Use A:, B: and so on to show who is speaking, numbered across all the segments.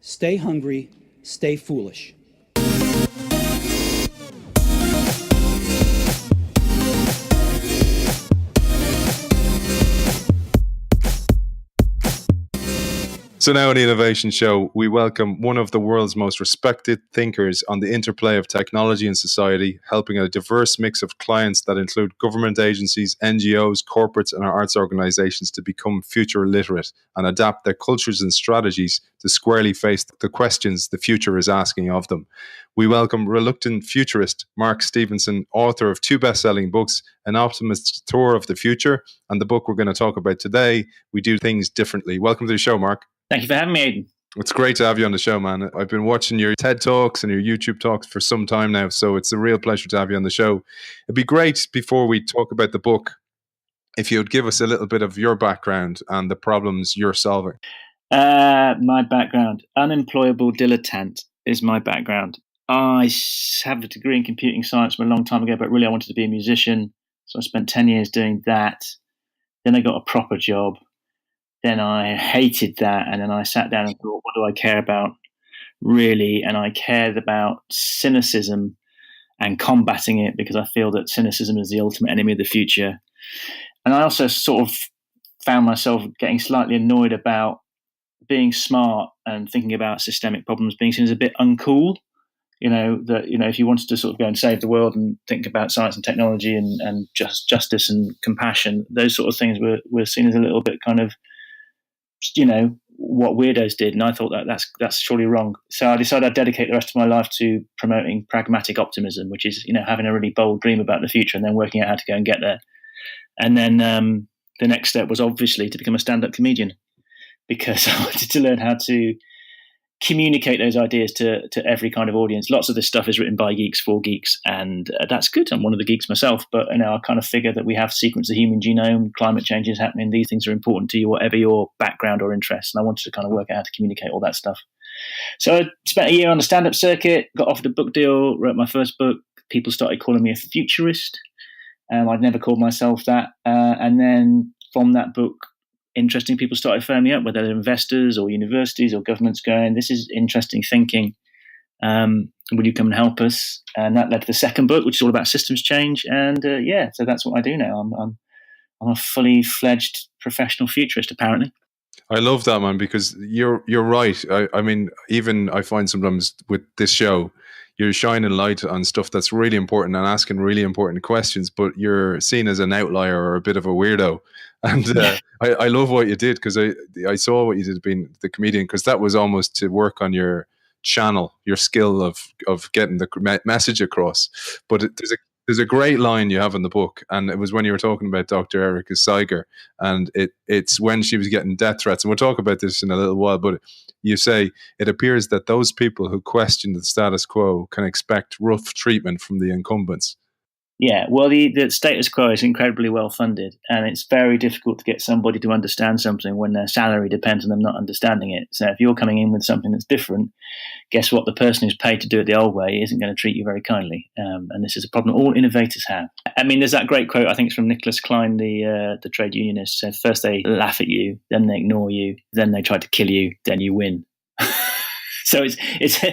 A: Stay hungry, stay foolish.
B: So now in the Innovation Show, we welcome one of the world's most respected thinkers on the interplay of technology and society, helping a diverse mix of clients that include government agencies, NGOs, corporates, and arts organizations to become future literate and adapt their cultures and strategies to squarely face the questions the future is asking of them. We welcome reluctant futurist Mark Stevenson, author of 2 best-selling books, An Optimist's Tour of the Future, and the book we're going to talk about today, We Do Things Differently. Welcome to the show, Mark.
C: Thank you for having me, Aidan.
B: It's great to have you on the show, man. I've been watching your TED Talks and your YouTube Talks for some time now, so it's a real pleasure to have you on the show. It'd be great, before we talk about the book, if you would give us a little bit of your background and the problems you're solving.
C: My background, unemployable dilettante is my background. I have a degree in computing science from a long time ago, but really I wanted to be a musician, so I spent 10 years doing that. Then I got a proper job. Then I hated that, and then I sat down and thought, what do I care about really? And I cared about cynicism and combating it, because I feel that cynicism is the ultimate enemy of the future. And I also sort of found myself getting slightly annoyed about being smart and thinking about systemic problems being seen as a bit uncool. If you wanted to sort of go and save the world and think about science and technology and justice and compassion, those sort of things were seen as a little bit kind of, what weirdos did, and I thought that's surely wrong. So I decided I'd dedicate the rest of my life to promoting pragmatic optimism, which is having a really bold dream about the future and then working out how to go and get there. And then the next step was obviously to become a stand-up comedian, because I wanted to learn how to communicate those ideas to every kind of audience. Lots of this stuff is written by geeks for geeks, and that's good. I'm one of the geeks myself, but I kind of figure that we have sequenced the human genome, climate change is happening, these things are important to you, whatever your background or interest, and I wanted to kind of work out how to communicate all that stuff. So I spent a year on the stand-up circuit, got offered a book deal, wrote my first book. People started calling me a futurist. I'd never called myself that. And then from that book, interesting people started phoning me up, whether they're investors or universities or governments, going, this is interesting thinking. Will you come and help us? And that led to the second book, which is all about systems change. And so that's what I do now. I'm a fully fledged professional futurist, apparently.
B: I love that, man, because you're right. I mean, even I find sometimes with this show, you're shining light on stuff that's really important and asking really important questions, but you're seen as an outlier or a bit of a weirdo. And I love what you did, because I saw what you did being the comedian, because that was almost to work on your channel, your skill of getting the message across. But there's a great line you have in the book, and it was when you were talking about Dr. Erika Seeger, and it's when she was getting death threats. And we'll talk about this in a little while, but you say, it appears that those people who question the status quo can expect rough treatment from the incumbents.
C: Yeah, well, the status quo is incredibly well funded, and it's very difficult to get somebody to understand something when their salary depends on them not understanding it. So if you're coming in with something that's different, guess what? The person who's paid to do it the old way isn't going to treat you very kindly. And this is a problem all innovators have. I mean, there's that great quote, I think it's from Nicholas Klein, the trade unionist. So first they laugh at you, then they ignore you, then they try to kill you, then you win. So it's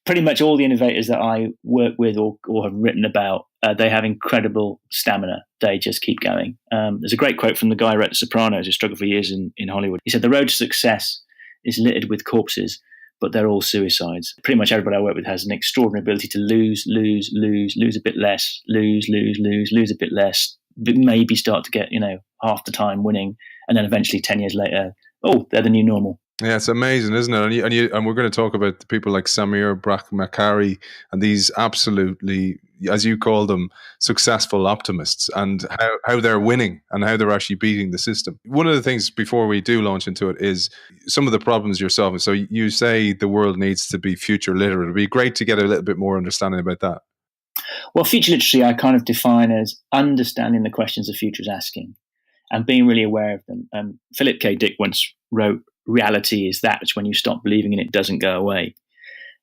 C: pretty much all the innovators that I work with or have written about, they have incredible stamina. They just keep going. There's a great quote from the guy who wrote The Sopranos, who struggled for years in Hollywood. He said, the road to success is littered with corpses, but they're all suicides. Pretty much everybody I work with has an extraordinary ability to lose a bit less, lose a bit less, but maybe start to get, half the time winning. And then eventually 10 years later, they're the new normal.
B: Yeah, it's amazing, isn't it? And we're going to talk about the people like Samir Brahmachari and these absolutely, as you call them, successful optimists, and how they're winning and how they're actually beating the system. One of the things before we do launch into it is some of the problems you're solving. So you say the world needs to be future literate. It'd be great to get a little bit more understanding about that.
C: Well, future literacy I kind of define as understanding the questions the future is asking and being really aware of them. Philip K. Dick once wrote, reality is that which when you stop believing in it doesn't go away.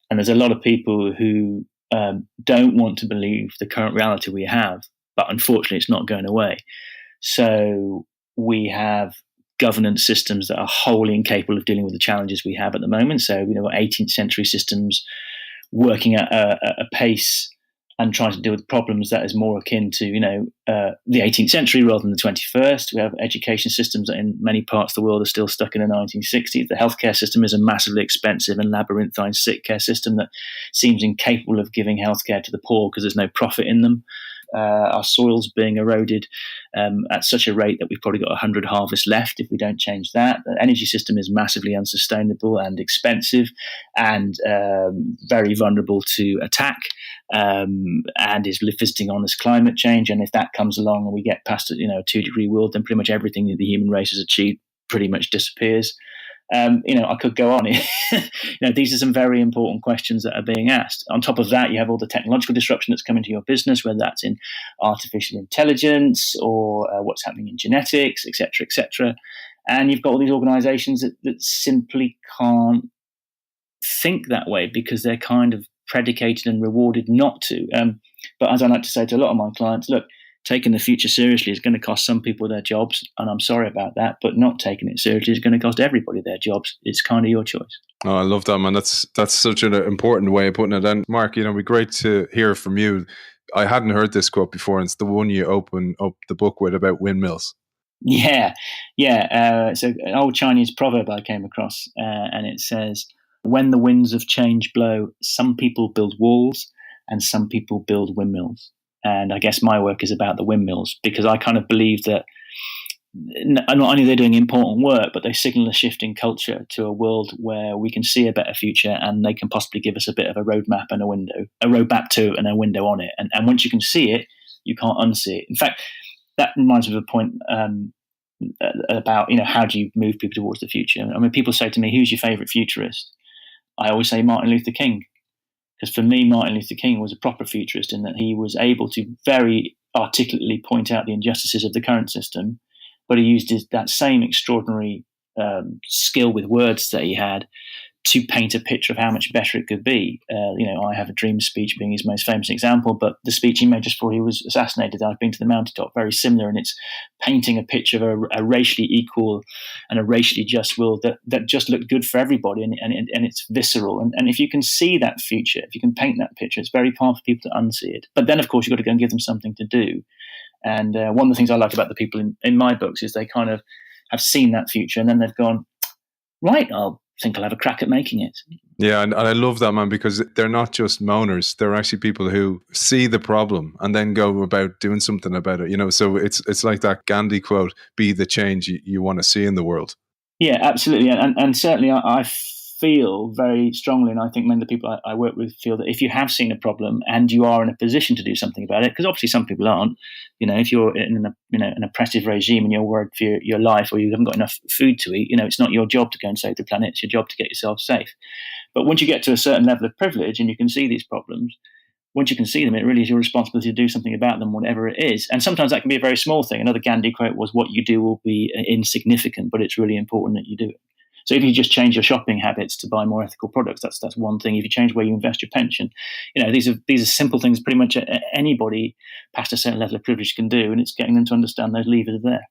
C: And there's a lot of people who don't want to believe the current reality we have, but unfortunately it's not going away. So we have governance systems that are wholly incapable of dealing with the challenges we have at the moment. So, 18th century systems working at a pace and trying to deal with problems that is more akin to, the 18th century rather than the 21st. We have education systems that in many parts of the world are still stuck in the 1960s. The healthcare system is a massively expensive and labyrinthine sick care system that seems incapable of giving healthcare to the poor because there's no profit in them. Our soils being eroded at such a rate that we've probably got 100 harvests left if we don't change that. The energy system is massively unsustainable and expensive and very vulnerable to attack and is visiting on this climate change. And if that comes along and we get past a 2-degree world, then pretty much everything that the human race has achieved pretty much disappears. I could go on. These are some very important questions that are being asked. On top of that, you have all the technological disruption that's coming to your business, whether that's in artificial intelligence or what's happening in genetics, et cetera, and you've got all these organizations that simply can't think that way because they're kind of predicated and rewarded not to. But as I like to say to a lot of my clients, look, taking the future seriously is going to cost some people their jobs, and I'm sorry about that, but not taking it seriously is going to cost everybody their jobs. It's kind of your choice.
B: Oh, I love that, man. That's such an important way of putting it. And Mark, it'd be great to hear from you. I hadn't heard this quote before, and it's the one you open up the book with about windmills.
C: Yeah. So an old Chinese proverb I came across, and it says, "When the winds of change blow, some people build walls and some people build windmills." And I guess my work is about the windmills because I kind of believe that not only they're doing important work, but they signal a shift in culture to a world where we can see a better future, and they can possibly give us a bit of a roadmap and a roadmap to and a window on it. And once you can see it, you can't unsee it. In fact, that reminds me of a point about how do you move people towards the future. I mean, people say to me, "Who's your favorite futurist?" I always say Martin Luther King. Because for me, Martin Luther King was a proper futurist in that he was able to very articulately point out the injustices of the current system, but he used that same extraordinary skill with words that he had to paint a picture of how much better it could be. I Have a Dream speech being his most famous example, but the speech he made just before he was assassinated, I've been to the mountaintop, very similar, and it's painting a picture of a racially equal and a racially just world that just looked good for everybody, and it's visceral. And if you can see that future, if you can paint that picture, it's very hard for people to unsee it. But then, of course, you've got to go and give them something to do. And one of the things I like about the people in my books is they kind of have seen that future, and then they've gone, right, I think I'll have a crack at making it.
B: Yeah, and I love that, man, because they're not just moaners. They're actually people who see the problem and then go about doing something about it. So it's like that Gandhi quote, "Be the change you want to see in the world." Yeah,
C: absolutely. And certainly I feel very strongly, and I think many of the people I work with feel that if you have seen a problem and you are in a position to do something about it, because obviously some people aren't, if you're in an oppressive regime and you're worried for your life, or you haven't got enough food to eat, it's not your job to go and save the planet. It's your job to get yourself safe. But once you get to a certain level of privilege and you can see these problems, once you can see them, it really is your responsibility to do something about them, whatever it is. And sometimes that can be a very small thing. Another Gandhi quote was, "What you do will be insignificant, but it's really important that you do it." So if you just change your shopping habits to buy more ethical products, that's one thing. If you change where you invest your pension, these are simple things pretty much anybody past a certain level of privilege can do, and it's getting them to understand those levers are there.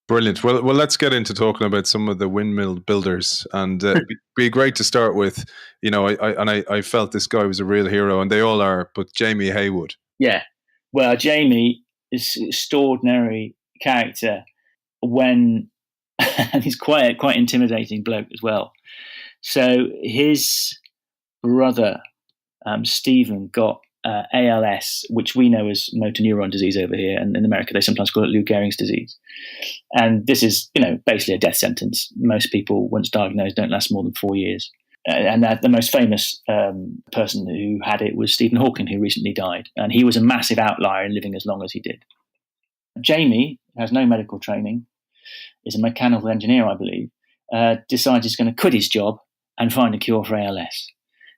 B: Brilliant. Well, let's get into talking about some of the windmill builders, and it'd be great to start with. I felt this guy was a real hero, and they all are. But Jamie Heywood.
C: Yeah, well, Jamie is an extraordinary character and he's quite intimidating bloke as well. So his brother Stephen got ALS, which we know as motor neuron disease over here, and in America they sometimes call it Lou Gehrig's disease. And this is, basically a death sentence. Most people, once diagnosed, don't last more than 4 years. And the most famous person who had it was Stephen Hawking, who recently died, and he was a massive outlier in living as long as he did. Jamie has no medical training, is a mechanical engineer, I believe, decides he's going to quit his job and find a cure for ALS.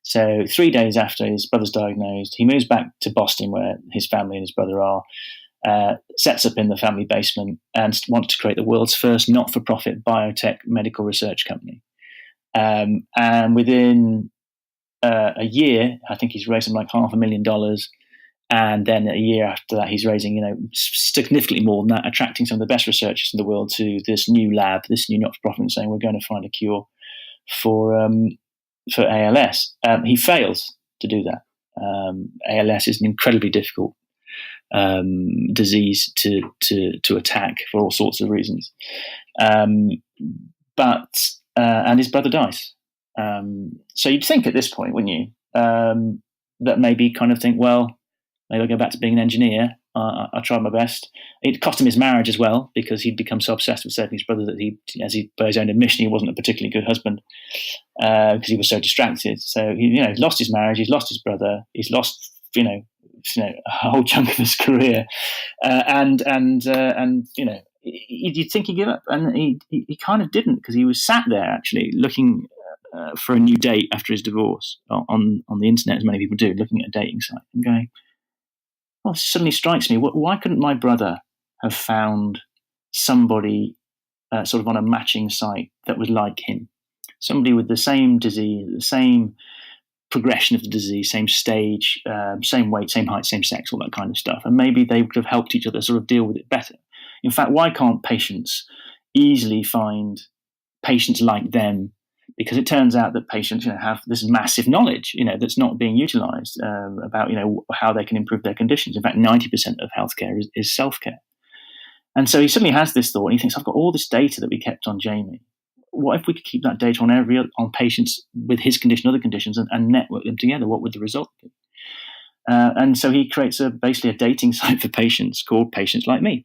C: So 3 days after his brother's diagnosed, he moves back to Boston, where his family and his brother are, sets up in the family basement and wants to create the world's first not-for-profit biotech medical research company. And within a year, I think he's raised something like $500,000, And then a year after that, he's raising, significantly more than that, attracting some of the best researchers in the world to this new lab, this new not-for-profit, and saying we're going to find a cure for ALS. He fails to do that. ALS is an incredibly difficult disease to attack for all sorts of reasons. But his brother dies. So you'd think at this point, wouldn't you, that maybe kind of think, well, maybe I'll go back to being an engineer. I tried my best. It cost him his marriage as well, because he'd become so obsessed with saving his brother that by his own admission, he wasn't a particularly good husband because he was so distracted. So he lost his marriage, he's lost his brother, he's lost a whole chunk of his career, and you'd think he'd give up, and he kind of didn't, because he was sat there actually looking for a new date after his divorce on the internet, as many people do, looking at a dating site and going, well, it suddenly strikes me, why couldn't my brother have found somebody sort of on a matching site that was like him? Somebody with the same disease, the same progression of the disease, same stage, same weight, same height, same sex, all that kind of stuff. And maybe they would have helped each other sort of deal with it better. In fact, why can't patients easily find patients like them? Because it turns out that patients, have this massive knowledge, that's not being utilized about, how they can improve their conditions. In fact, 90% of healthcare is self-care. And so he suddenly has this thought, and he thinks, I've got all this data that we kept on Jamie. What if we could keep that data on patients with his condition, other conditions, and network them together? What would the result be? And so he creates basically a dating site for patients called PatientsLikeMe.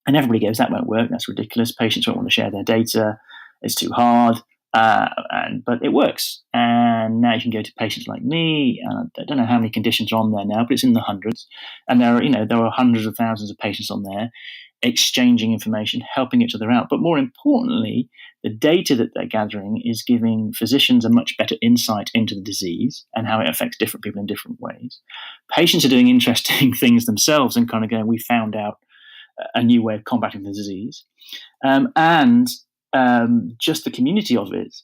C: And everybody goes, that won't work. That's ridiculous. Patients won't want to share their data. It's too hard. But it works. And now you can go to Patients Like Me. I don't know how many conditions are on there now, but it's in the hundreds. And there are hundreds of thousands of patients on there exchanging information, helping each other out. But more importantly, the data that they're gathering is giving physicians a much better insight into the disease and how it affects different people in different ways. Patients are doing interesting things themselves and kind of going, we found out a new way of combating the disease. Just the community of it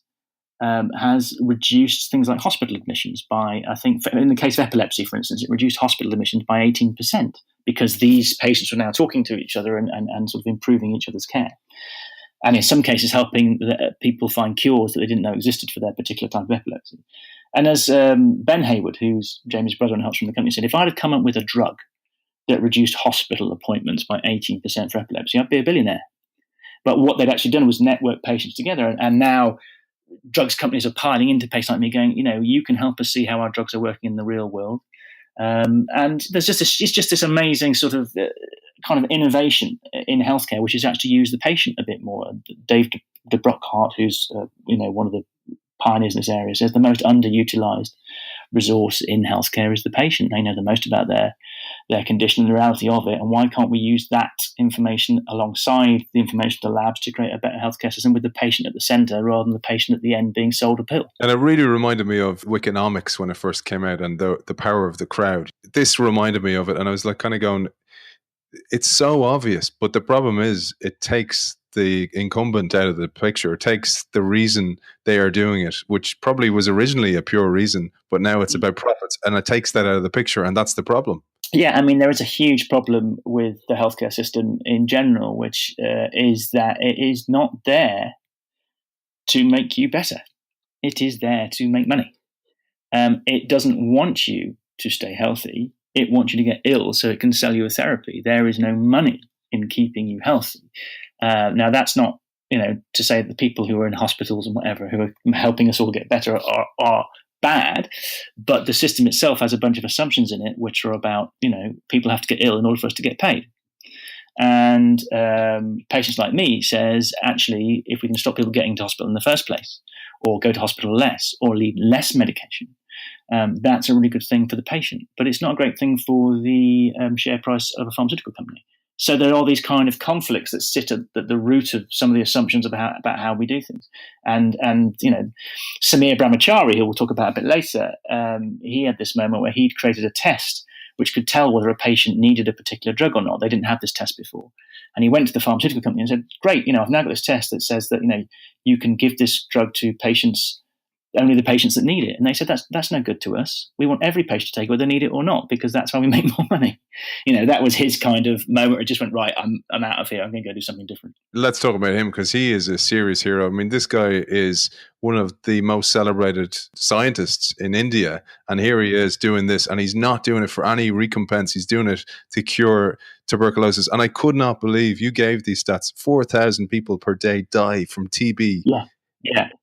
C: has reduced things like hospital admissions by, I think, in the case of epilepsy, for instance, it reduced hospital admissions by 18% because these patients were now talking to each other and sort of improving each other's care. And in some cases, helping people find cures that they didn't know existed for their particular type of epilepsy. And as Ben Heywood, who's Jamie's brother and helps from the company, said, if I'd have come up with a drug that reduced hospital appointments by 18% for epilepsy, I'd be a billionaire. But what they'd actually done was network patients together. And now drugs companies are piling into patients like me going, you can help us see how our drugs are working in the real world. And there's just it's just this amazing sort of kind of innovation in healthcare, which is actually use the patient a bit more. Dave de Brockhart, who's one of the pioneers in this area, says the most underutilized resource in healthcare is the patient. They know the most about their condition and the reality of it. And why can't we use that information alongside the information of the labs to create a better healthcare system with the patient at the center rather than the patient at the end being sold a pill?
B: And it really reminded me of Wikinomics when it first came out and the power of the crowd. This reminded me of it. And I was like kind of going, it's so obvious, but the problem is it takes the incumbent out of the picture. It takes the reason they are doing it, which probably was originally a pure reason, but now it's about profits, and it takes that out of the picture, and that's the problem.
C: Yeah, I mean, there is a huge problem with the healthcare system in general, which is that it is not there to make you better. It is there to make money. It doesn't want you to stay healthy. It wants you to get ill so it can sell you a therapy. There is no money in keeping you healthy. Now, that's not, to say that the people who are in hospitals and whatever, who are helping us all get better are bad, but the system itself has a bunch of assumptions in it, which are about, people have to get ill in order for us to get paid. And Patients Like Me says, actually, if we can stop people getting to hospital in the first place, or go to hospital less, or need less medication, that's a really good thing for the patient. But it's not a great thing for the share price of a pharmaceutical company. So there are these kind of conflicts that sit at the root of some of the assumptions about how we do things. And Samir Brahmachari, who we'll talk about a bit later, he had this moment where he'd created a test which could tell whether a patient needed a particular drug or not. They didn't have this test before. And he went to the pharmaceutical company and said, great, I've now got this test that says that, you can give this drug to patients only the patients that need it. And they said, that's no good to us. We want every patient to take it, whether they need it or not, because that's how we make more money. That was his kind of moment. It just went, right, I'm out of here. I'm going to go do something different.
B: Let's talk about him, because he is a serious hero. I mean, this guy is one of the most celebrated scientists in India. And here he is doing this, and he's not doing it for any recompense. He's doing it to cure tuberculosis. And I could not believe you gave these stats. 4,000 people per day die from TB.
C: Yeah.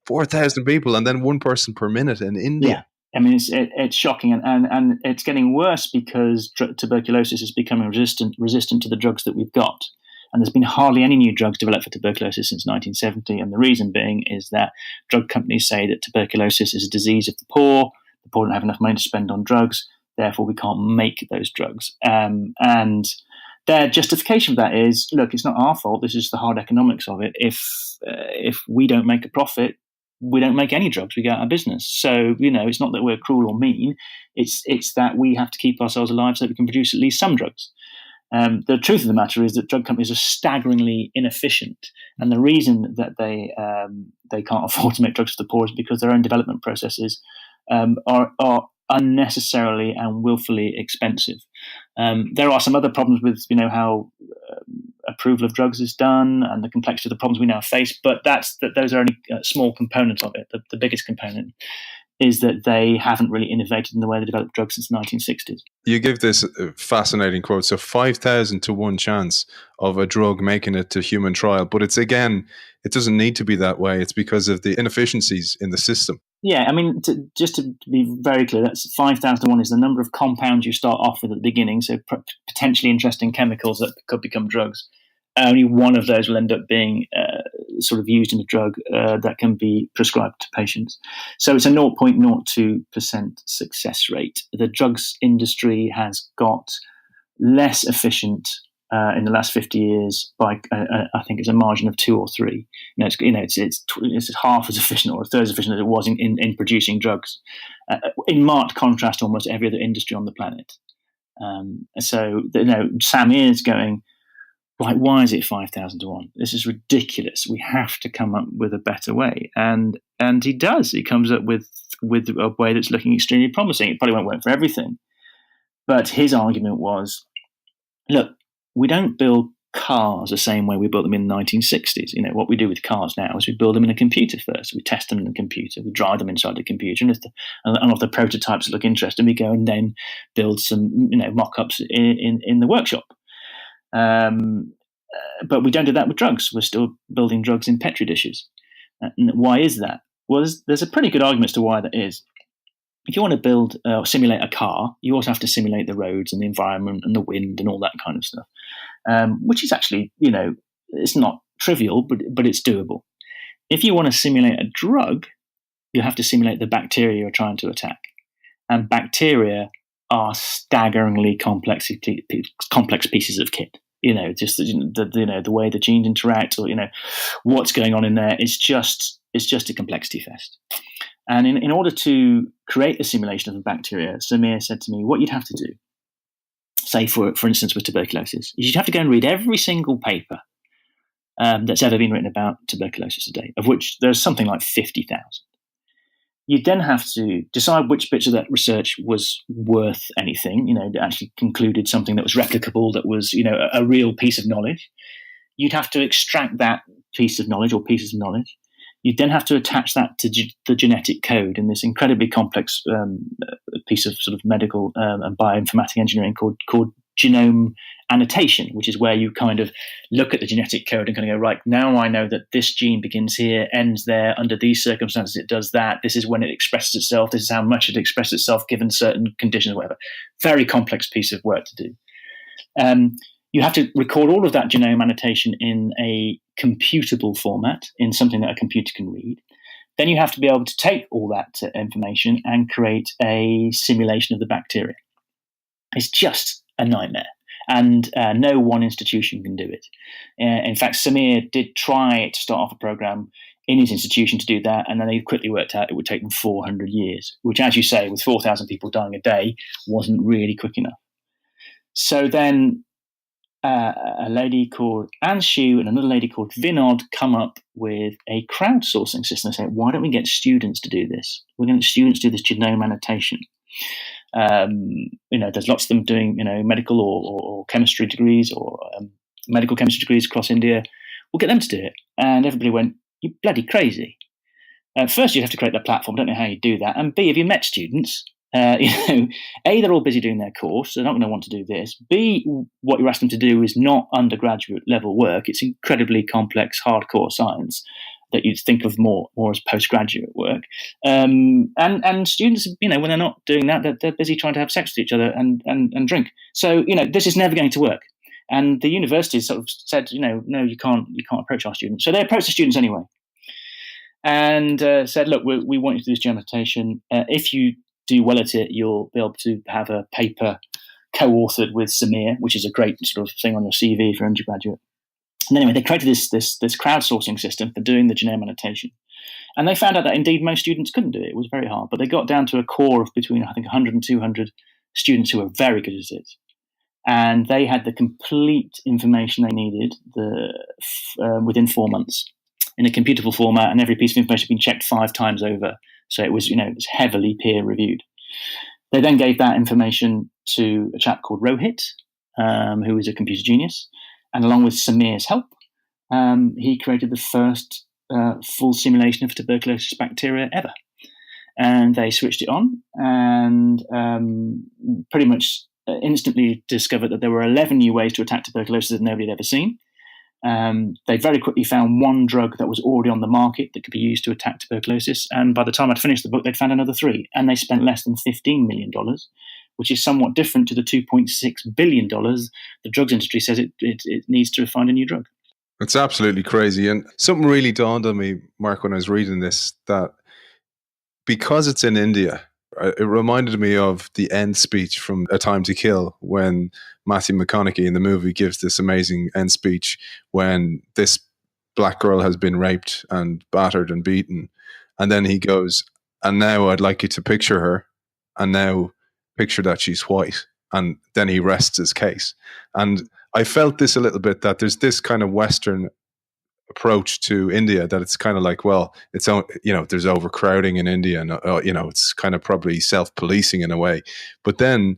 B: 4,000 people, and then one person per minute in India.
C: Yeah. I mean, it's shocking, and it's getting worse because tuberculosis is becoming resistant to the drugs that we've got. And there's been hardly any new drugs developed for tuberculosis since 1970. And the reason being is that drug companies say that tuberculosis is a disease of the poor don't have enough money to spend on drugs, therefore we can't make those drugs. And their justification for that is, look, it's not our fault. This is the hard economics of it. If we don't make a profit, we don't make any drugs. We go out of business. So, it's not that we're cruel or mean. It's that we have to keep ourselves alive so that we can produce at least some drugs. The truth of the matter is that drug companies are staggeringly inefficient. And the reason that they can't afford to make drugs for the poor is because their own development processes are unnecessarily and willfully expensive. There are some other problems with how approval of drugs is done and the complexity of the problems we now face, but those are only a small component of it. The biggest component is that they haven't really innovated in the way they developed drugs since the 1960s.
B: You give this fascinating quote. So 5,000 to 1 chance of a drug making it to human trial. But it doesn't need to be that way. It's because of the inefficiencies in the system.
C: Yeah, I mean, just to be very clear, that's 5,000 to 1 is the number of compounds you start off with at the beginning. So potentially interesting chemicals that could become drugs. Only one of those will end up being sort of used in a drug that can be prescribed to patients. So it's a 0.02% success rate. The drugs industry has got less efficient in the last 50 years by I think it's a margin of 2 or 3. It's half as efficient or a third as efficient as it was in producing drugs. In marked contrast to almost every other industry on the planet. So Samir is going, like, why is it 5,000 to 1? This is ridiculous. We have to come up with a better way. And he does. He comes up with a way that's looking extremely promising. It probably won't work for everything. But his argument was, look, we don't build cars the same way we built them in the 1960s. What we do with cars now is we build them in a computer first. We test them in the computer. We drive them inside the computer. And if the prototypes look interesting, we go and then build some mock-ups in the workshop. But we don't do that with drugs. We're still building drugs in Petri dishes. And why is that? Well, there's a pretty good argument as to why that is. If you want to build or simulate a car, you also have to simulate the roads and the environment and the wind and all that kind of stuff, which is actually, it's not trivial, but it's doable. If you want to simulate a drug, you have to simulate the bacteria you're trying to attack. And bacteria are staggeringly complex pieces of kit. Just the way the genes interact, or what's going on in there. It's just a complexity fest. And in order to create a simulation of a bacteria, Samir said to me, what you'd have to do, say for instance with tuberculosis, is you'd have to go and read every single paper that's ever been written about tuberculosis today, of which there's something like 50,000. You'd then have to decide which bits of that research was worth anything, that actually concluded something that was replicable, that was, a real piece of knowledge. You'd have to extract that piece of knowledge or pieces of knowledge. You'd then have to attach that to the genetic code in this incredibly complex piece of sort of medical and bioinformatic engineering called genome annotation, which is where you kind of look at the genetic code and kind of go, right, now I know that this gene begins here, ends there, under these circumstances it does that, this is when it expresses itself, this is how much it expresses itself given certain conditions, whatever. Very complex piece of work to do. You have to record all of that genome annotation in a computable format, in something that a computer can read. Then you have to be able to take all that information and create a simulation of the bacteria. It's just a nightmare. And no one institution can do it. In fact, Samir did try to start off a program in his institution to do that, and then they quickly worked out it would take them 400 years, which, as you say, with 4,000 people dying a day, wasn't really quick enough. So then a lady called Anne Shue and another lady called Vinod come up with a crowdsourcing system. They say, why don't we get students to do this? We're going to let students do this genome annotation. There's lots of them doing, medical or chemistry degrees or medical chemistry degrees across India. We'll get them to do it. And everybody went, you're bloody crazy. First, you have to create the platform. Don't know how you do that. And B, have you met students? A, they're all busy doing their course. They're not going to want to do this. B, what you ask them to do is not undergraduate level work. It's incredibly complex, hardcore science that you'd think of more as postgraduate work. And students, when they're not doing that, they're busy trying to have sex with each other and drink. So, this is never going to work. And the universities sort of said, no, you can't approach our students. So they approached the students anyway and said, look, we want you to do this genome annotation. If you do well at it, you'll be able to have a paper co-authored with Samir, which is a great sort of thing on your CV for undergraduate. And anyway, they created this crowdsourcing system for doing the genome annotation. And they found out that indeed most students couldn't do it. It was very hard. But they got down to a core of between, I think, 100 and 200 students who were very good at it. And they had the complete information they needed within 4 months in a computable format, and every piece of information had been checked 5 times over. So it was, it was heavily peer reviewed. They then gave that information to a chap called Rohit, who is a computer genius. And along with Samir's help, he created the first full simulation of tuberculosis bacteria ever. And they switched it on and pretty much instantly discovered that there were 11 new ways to attack tuberculosis that nobody had ever seen. They very quickly found one drug that was already on the market that could be used to attack tuberculosis. And by the time I'd finished the book, they'd found another 3. And they spent less than $15 million, which is somewhat different to the $2.6 billion the drugs industry says it needs to find a new drug.
B: It's absolutely crazy. And something really dawned on me, Mark, when I was reading this, that because it's in India, it reminded me of the end speech from A Time to Kill when Matthew McConaughey in the movie gives this amazing end speech when this black girl has been raped and battered and beaten. And then he goes, and now I'd like you to picture her, and now picture that she's white. And then he rests his case. And I felt this a little bit, that there's this kind of Western approach to India, that it's kind of like, well, it's, there's overcrowding in India, and it's kind of probably self-policing in a way. But then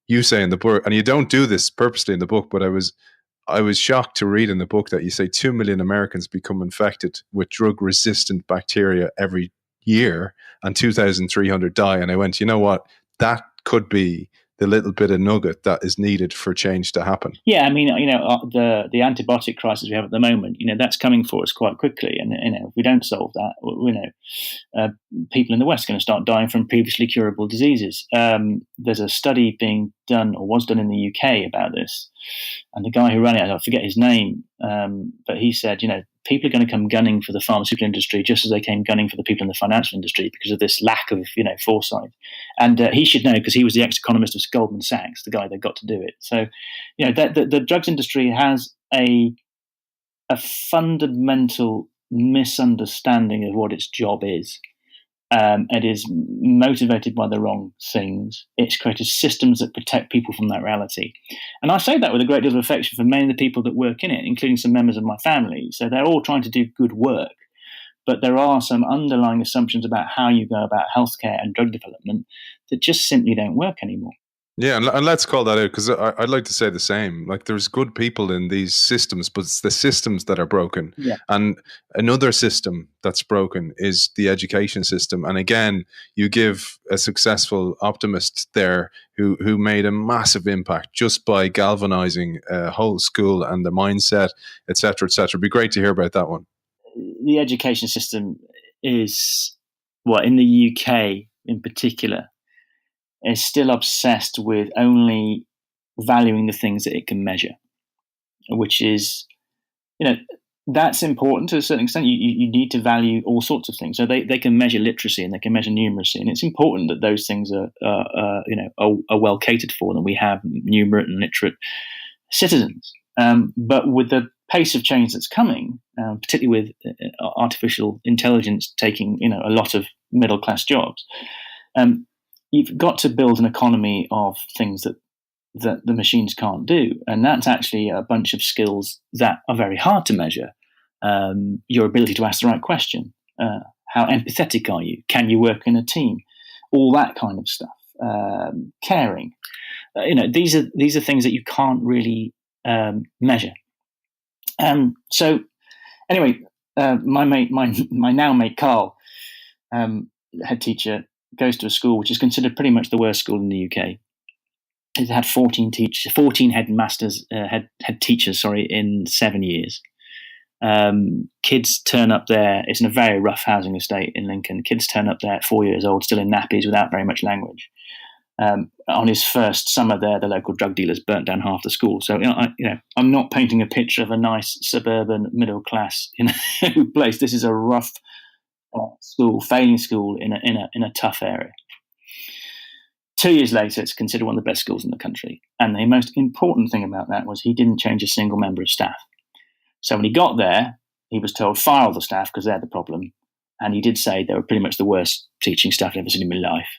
B: you say in the book, and you don't do this purposely in the book, but I was shocked to read in the book that you say 2 million Americans become infected with drug-resistant bacteria every year, and 2,300 die. And I went, you know what, that could be the little bit of nugget that is needed for change to happen.
C: Yeah, I mean, the antibiotic crisis we have at the moment, that's coming for us quite quickly. And, if we don't solve that, people in the West are going to start dying from previously curable diseases. There's a study being done, or was done in the UK about this. And the guy who ran it, I forget his name, but he said, people are going to come gunning for the pharmaceutical industry just as they came gunning for the people in the financial industry because of this lack of, foresight. And he should know, because he was the ex-economist of Goldman Sachs, the guy that got to do it. So, the drugs industry has a fundamental misunderstanding of what its job is. It is motivated by the wrong things. It's created systems that protect people from that reality. And I say that with a great deal of affection for many of the people that work in it, including some members of my family. So they're all trying to do good work. But there are some underlying assumptions about how you go about healthcare and drug development that just simply don't work anymore.
B: Yeah, and let's call that out, because I'd like to say the same. Like, there's good people in these systems, but it's the systems that are broken.
C: Yeah.
B: And another system that's broken is the education system. And again, you give a successful optimist there who made a massive impact just by galvanizing a whole school and the mindset, et cetera, et cetera. It'd be great to hear about that one.
C: The education system is, in the UK in particular, is still obsessed with only valuing the things that it can measure, which is, that's important to a certain extent. You need to value all sorts of things. So they can measure literacy and they can measure numeracy, and it's important that those things are well catered for, and we have numerate and literate citizens. But with the pace of change that's coming, particularly with artificial intelligence taking a lot of middle class jobs, you've got to build an economy of things that that the machines can't do. And that's actually a bunch of skills that are very hard to measure. Your ability to ask the right question. How empathetic are you? Can you work in a team? All that kind of stuff. Caring. These are things that you can't really measure. So anyway, my now mate Carl, head teacher, goes to a school which is considered pretty much the worst school in the UK. It had 14 headmasters, head teachers, in 7 years. Kids turn up there. It's in a very rough housing estate in Lincoln. Kids turn up there at 4 years old, still in nappies, without very much language. On his first summer there, the local drug dealers burnt down half the school. So I'm not painting a picture of a nice suburban middle class place. This is a rough school, failing school in a tough area. 2 years later, it's considered one of the best schools in the country. And the most important thing about that was he didn't change a single member of staff. So when he got there, he was told, fire all the staff because they're the problem. And he did say they were pretty much the worst teaching staff I've ever seen in my life.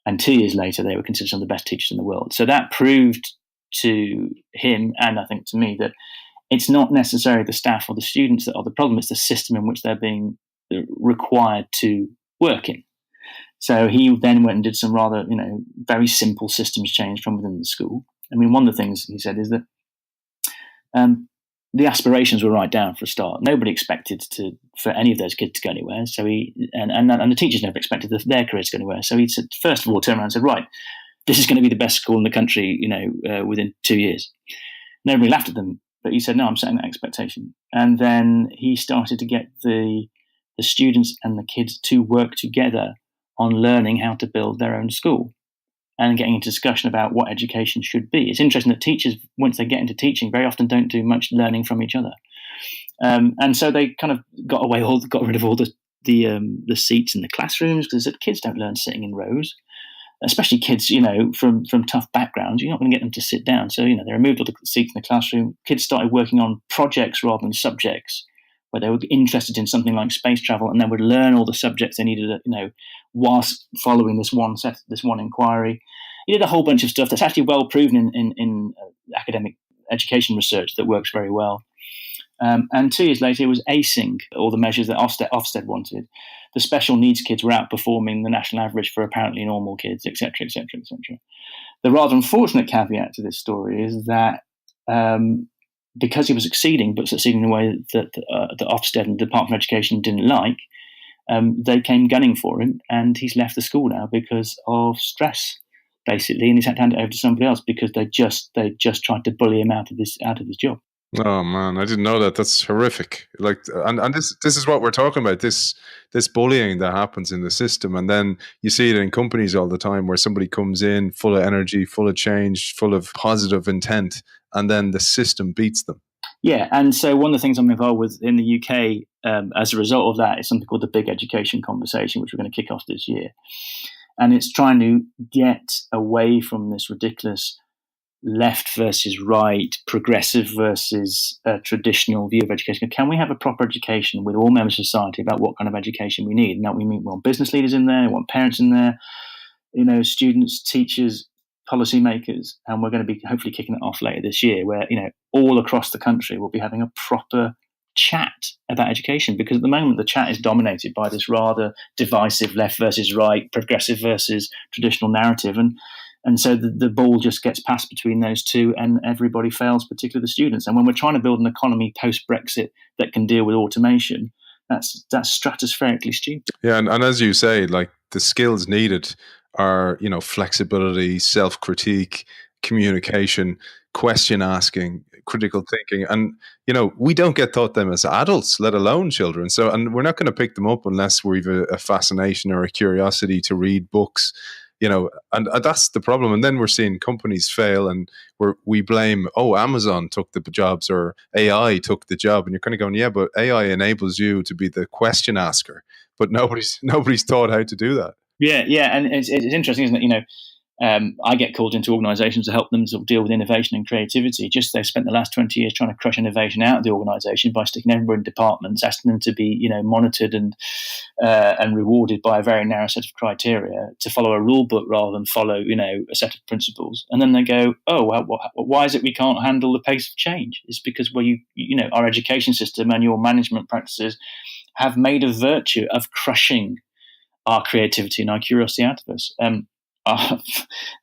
C: And 2 years later, they were considered some of the best teachers in the world. So that proved to him, and I think to me, that it's not necessarily the staff or the students that are the problem. It's the system in which they're being required to work in. So he then went and did some rather, very simple systems change from within the school. I mean, one of the things he said is that the aspirations were right down for a start. Nobody expected for any of those kids to go anywhere. So and the teachers never expected their careers to go anywhere. So he said, first of all, turned around and said, right, this is going to be the best school in the country, within 2 years. Nobody laughed at them, but he said, no, I'm setting that expectation. And then he started to get the students and the kids to work together on learning how to build their own school and getting into discussion about what education should be. It's interesting that teachers, once they get into teaching, very often don't do much learning from each other. And so they kind of got rid of all the seats in the classrooms, because kids don't learn sitting in rows, especially kids, from tough backgrounds. You're not going to get them to sit down. So, they removed all the seats in the classroom. Kids started working on projects rather than subjects, where they were interested in something like space travel, and then would learn all the subjects they needed, whilst following this one inquiry. He did a whole bunch of stuff that's actually well proven in academic education research that works very well. And 2 years later, it was acing all the measures that Ofsted wanted. The special needs kids were outperforming the national average for apparently normal kids, etc., etc., etc. The rather unfortunate caveat to this story is that because he was succeeding, but succeeding in a way that Ofsted and the Department of Education didn't like, they came gunning for him, and he's left the school now because of stress, basically, and he's had to hand it over to somebody else because they just tried to bully him out of his job.
B: Oh man, I didn't know that. That's horrific. And this is what we're talking about. This bullying that happens in the system, and then you see it in companies all the time, where somebody comes in full of energy, full of change, full of positive intent, and then the system beats them.
C: Yeah, and so one of the things I'm involved with in the UK as a result of that is something called the Big Education Conversation, which we're going to kick off this year. And it's trying to get away from this ridiculous left versus right, progressive versus traditional view of education. Can we have a proper education with all members of society about what kind of education we need? Now, we want business leaders in there, we want parents in there, students, teachers, policymakers, and we're going to be hopefully kicking it off later this year, where all across the country we'll be having a proper chat about education, because at the moment the chat is dominated by this rather divisive left versus right, progressive versus traditional narrative, and so the ball just gets passed between those two, and everybody fails, particularly the students. And when we're trying to build an economy post-Brexit that can deal with automation, that's stratospherically stupid.
B: Yeah, and as you say, the skills needed are, flexibility, self-critique, communication, question asking, critical thinking. And, we don't get taught them as adults, let alone children. So, and we're not going to pick them up unless we've a fascination or a curiosity to read books, and that's the problem. And then we're seeing companies fail, and we blame, Amazon took the jobs or AI took the job. And you're kind of going, yeah, but AI enables you to be the question asker, but nobody's taught how to do that.
C: Yeah, and it's interesting, isn't it? I get called into organisations to help them sort of deal with innovation and creativity. Just they've spent the last 20 years trying to crush innovation out of the organisation by sticking everybody in departments, asking them to be, monitored and rewarded by a very narrow set of criteria to follow a rule book rather than follow, a set of principles. And then they go, oh, well, why is it we can't handle the pace of change? It's because, our education system and your management practices have made a virtue of crushing our creativity and our curiosity out of us. I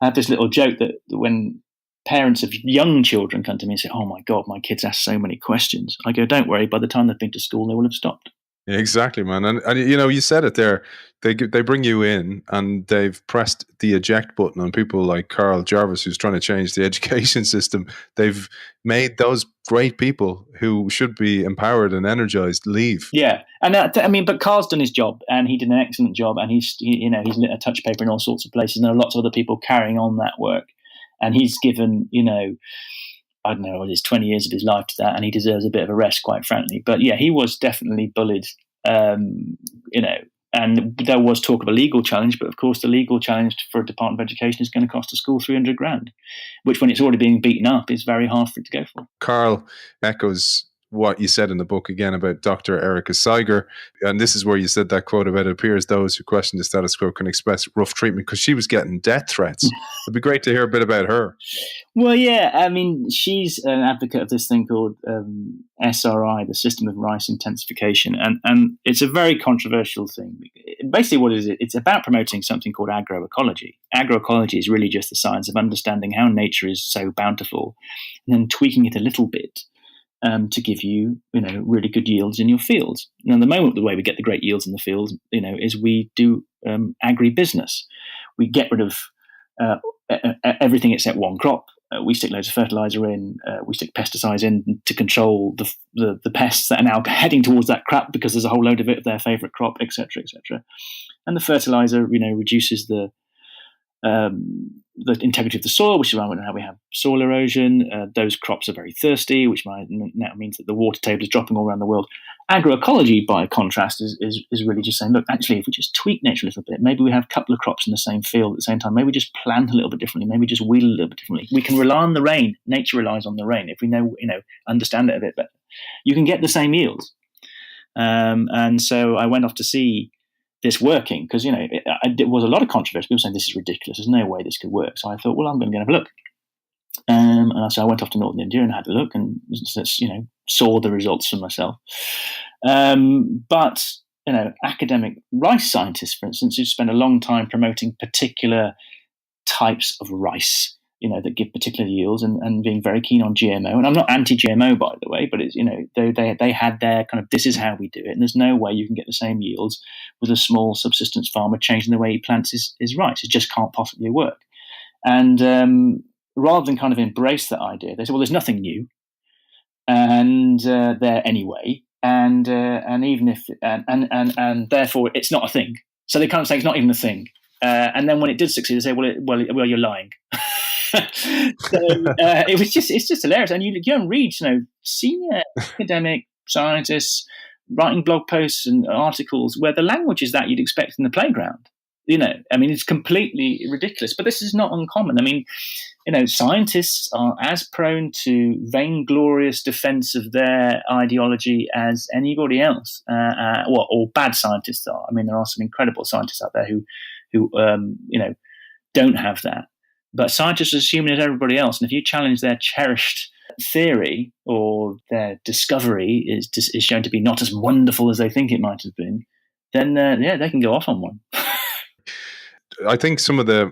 C: have this little joke that when parents of young children come to me and say, oh my God, my kids ask so many questions, I go, don't worry, by the time they've been to school, they will have stopped.
B: Yeah, exactly, man. And you said it there. They bring you in and they've pressed the eject button on people like Carl Jarvis, who's trying to change the education system. They've made those great people who should be empowered and energized leave.
C: Yeah, and but Carl's done his job, and he did an excellent job, and he's lit a touch paper in all sorts of places, and there are lots of other people carrying on that work, and he's given I don't know, it's 20 years of his life to that, and he deserves a bit of a rest, quite frankly. But yeah, he was definitely bullied, and there was talk of a legal challenge, but of course the legal challenge for a Department of Education is going to cost a school 300 grand, which when it's already being beaten up is very hard for it to go for.
B: Carl echoes what you said in the book again about Dr. Erica Seeger. And this is where you said that quote about it appears those who question the status quo can expect rough treatment, because she was getting death threats. It'd be great to hear a bit about her.
C: Well, yeah, she's an advocate of this thing called SRI, the system of rice intensification. And it's a very controversial thing. Basically, what is it? It's about promoting something called agroecology. Agroecology is really just the science of understanding how nature is so bountiful and then tweaking it a little bit to give you, really good yields in your fields. Now, at the moment, the way we get the great yields in the fields, is we do agribusiness. We get rid of everything except one crop. We stick loads of fertilizer in. We stick pesticides in to control the pests that are now heading towards that crop because there's a whole load of it of their favourite crop, etc., etc. And the fertilizer, reduces the integrity of the soil, which is why we have soil erosion. Those crops are very thirsty, which now means that the water table is dropping all around the world. Agroecology, by contrast, is really just saying, look, actually, if we just tweak nature a little bit, maybe we have a couple of crops in the same field at the same time, maybe we just plant a little bit differently, maybe just wheel a little bit differently. We can rely on the rain. Nature relies on the rain. If we understand it a bit better, you can get the same yields. And so I went off to see this working, because there was a lot of controversy. People saying this is ridiculous, there's no way this could work. So I thought, well, I'm going to go have a look. And so I went off to northern India and had a look and saw the results for myself. But academic rice scientists, for instance, who spend a long time promoting particular types of rice, that give particular yields, and being very keen on GMO. And I'm not anti-GMO, by the way, but it's, they had their kind of, this is how we do it. And there's no way you can get the same yields with a small subsistence farmer changing the way he plants his rice. It just can't possibly work. And rather than kind of embrace that idea, they said, well, there's nothing new. And there anyway. And even if, and therefore it's not a thing. So they kind of say it's not even a thing. And then when it did succeed, they say, well, you're lying. So it's just hilarious. And you go and read, senior academic scientists writing blog posts and articles where the language is that you'd expect in the playground. It's completely ridiculous. But this is not uncommon. Scientists are as prone to vainglorious defense of their ideology as anybody else, or bad scientists are. There are some incredible scientists out there who don't have that. But scientists are assuming as everybody else, and if you challenge their cherished theory or their discovery is shown to be not as wonderful as they think it might have been, then they can go off on one.
B: I think some of the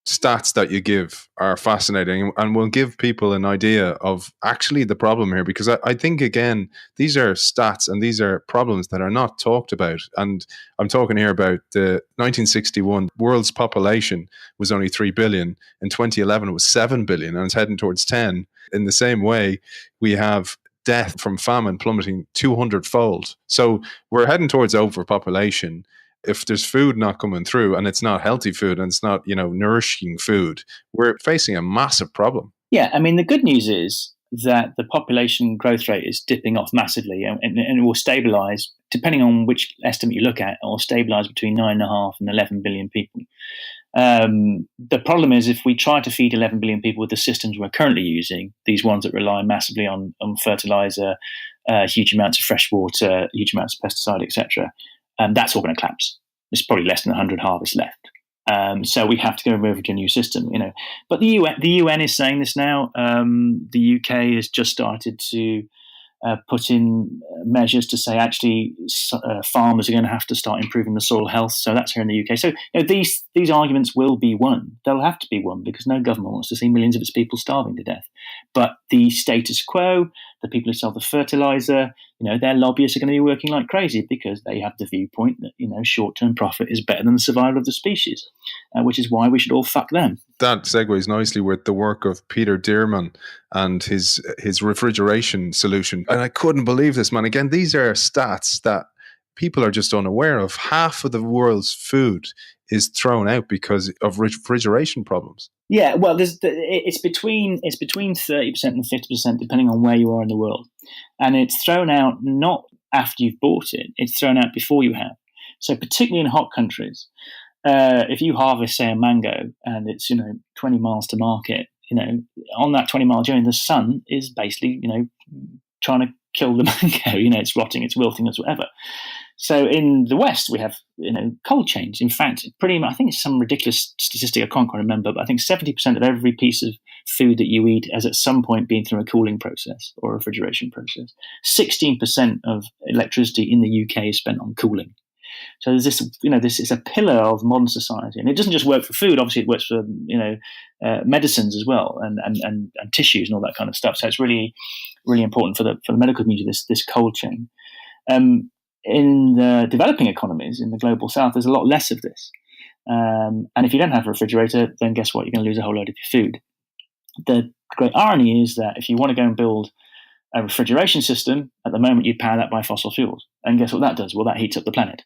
B: stats that you give are fascinating and will give people an idea of actually the problem here, because I think, again, these are stats and these are problems that are not talked about. And I'm talking here about the 1961 world's population was only 3 billion. In 2011 it was 7 billion and it's heading towards 10. In the same way, we have death from famine plummeting 200-fold. So we're heading towards overpopulation. If there's food not coming through and it's not healthy food and it's not, nourishing food, we're facing a massive problem. Yeah.
C: The good news is that the population growth rate is dipping off massively and it will stabilize, depending on which estimate you look at, it will stabilize between 9.5 and 11 billion people. The problem is if we try to feed 11 billion people with the systems we're currently using, these ones that rely massively on fertilizer, huge amounts of fresh water, huge amounts of pesticide, etc., that's all going to collapse. There's probably less than 100 harvests left. So we have to go over to a new system, But the UN is saying this now. The UK has just started to put in measures to say actually farmers are going to have to start improving the soil health. So that's here in the UK. So these arguments will be won. They'll have to be won because no government wants to see millions of its people starving to death. But the status quo, the people who sell the fertilizer, their lobbyists are going to be working like crazy because they have the viewpoint that short-term profit is better than the survival of the species, which is why we should all fuck them.
B: That segues nicely with the work of Peter Dearman and his refrigeration solution. And I couldn't believe this, man. Again, these are stats that people are just unaware of. Half of the world's food is thrown out because of refrigeration problems.
C: Yeah, well, it's between 30% and 50%, depending on where you are in the world. And it's thrown out not after you've bought it, it's thrown out before you have. So particularly in hot countries, if you harvest, say, a mango and it's 20 miles to market, on that 20-mile journey, the sun is basically trying to kill the mango. It's rotting, it's wilting, it's whatever. So in the West, we have cold chains. In fact, I think it's some ridiculous statistic I can't quite remember, but I think 70% of every piece of food that you eat has at some point been through a cooling process or a refrigeration process. 16% of electricity in the UK is spent on cooling. So there's this, this is a pillar of modern society, and it doesn't just work for food. Obviously, it works for medicines as well, and tissues and all that kind of stuff. So it's really, really important for the medical community. This cold chain. In the developing economies, in the global south, there's a lot less of this. And if you don't have a refrigerator, then guess what? You're going to lose a whole load of your food. The great irony is that if you want to go and build a refrigeration system, at the moment you power that by fossil fuels. And guess what that does? Well, that heats up the planet.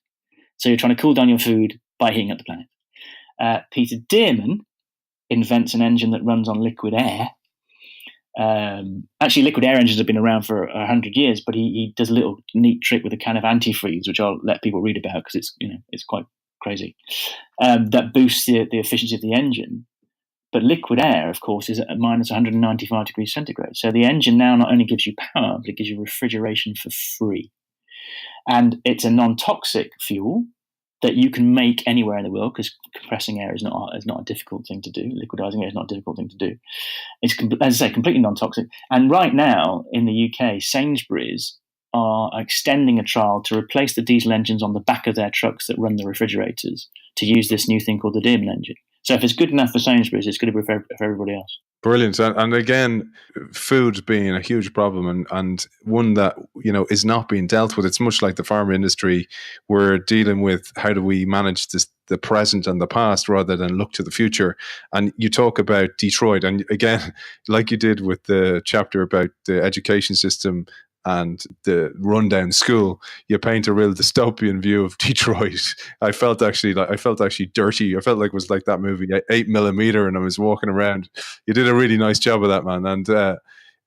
C: So you're trying to cool down your food by heating up the planet. Peter Dearman invents an engine that runs on liquid air. Actually, liquid air engines have been around for 100 years, but he does a little neat trick with a can of antifreeze, which I'll let people read about because it's quite crazy. That boosts the efficiency of the engine. But liquid air, of course, is at minus 195 degrees centigrade. So the engine now not only gives you power, but it gives you refrigeration for free. And it's a non-toxic fuel that you can make anywhere in the world because compressing air is not a difficult thing to do. Liquidizing air is not a difficult thing to do. It's, as I say, completely non-toxic. And right now in the UK, Sainsbury's are extending a trial to replace the diesel engines on the back of their trucks that run the refrigerators to use this new thing called the Dearman engine. So if it's good enough for Sainsbury's, it's good for everybody else.
B: Brilliant. And again, food being a huge problem and one that, is not being dealt with. It's much like the pharma industry. We're dealing with how do we manage the present and the past rather than look to the future. And you talk about Detroit. And again, like you did with the chapter about the education system and the rundown school, you paint a real dystopian view of Detroit. I felt actually dirty. I felt like it was like that movie 8mm, and I was walking around. You did a really nice job of that, man. And